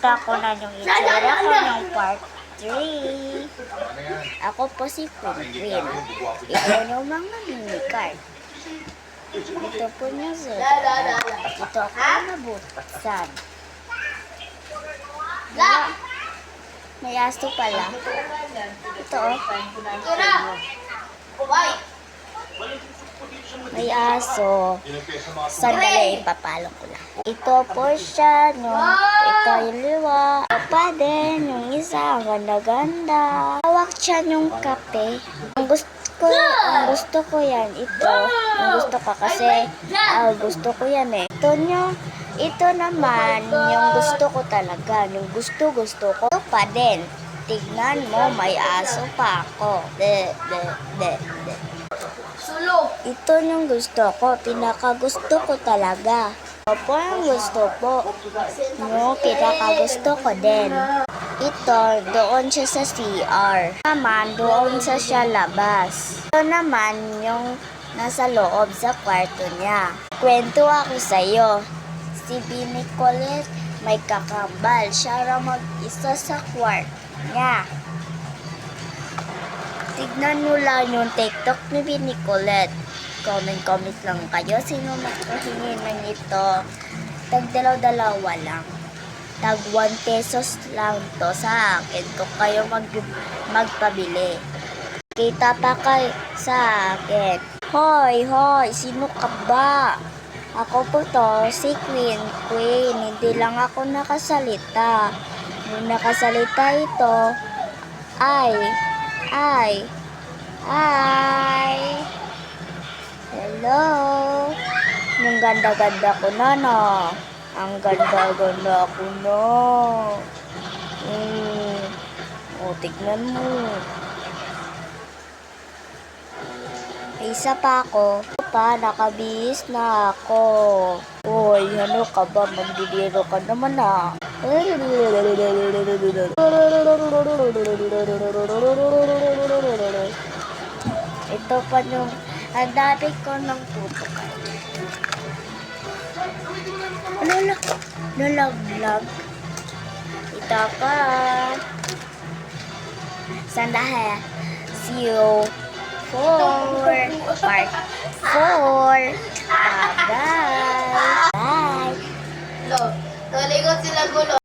Ipakita ko na yung itsura ko ng part 3. Ako po si Queen. Ito yung mga mini-card. Ito po yung zebra. Ito ako nabuksan. May aso pala. Ito may aso. Sandali, ipapalong ko lang. Ito po siya, ito yung liwa. Ito pa din, yung isa, ang ganda-ganda. Hawak siya yung kape. Ang gusto ko yan, ito. Ang gusto ko kasi, gusto ko yan eh. Ito naman, yung gusto ko talaga. Yung gusto ko. Ito pa din. Tignan mo, may aso pa ako. Ito yung gusto ko. Pinakagusto ko talaga. Opo ang gusto po. No, pinakagusto ko din. Ito, doon siya sa CR. Naman, doon siya labas. Ito naman yung nasa loob sa kwarto niya. Kwento ako sa'yo. Si Binicolet may kakambal. Siya raw mag-isa sa kwarto niya. Tignan mo lang yung TikTok ni Binicolet. Comment lang kayo. Sino makahingi ng ito? Tag-dalaw-dalawa lang. Tag 1 pesos lang to sa akin kung kayo magpabili. Kita pa kayo sa akin. Hoy, sino ka ba? Ako po to, si Queen. Hindi lang ako nakasalita. Yung nakasalita ito, ay. Hello. Yung ganda-ganda ko na, no? Ang ganda-ganda ko na. Tignan mo. May isa pa ako. Nakabihis na ako. Hoy, ano ka ba? Magdidiro ka naman ah. Ito pa yung ang dami ko ng puto card. Nalaglag. Ito pa. Sandali. See you for part 4. Bye-bye. Bye. Naligot sila gulo.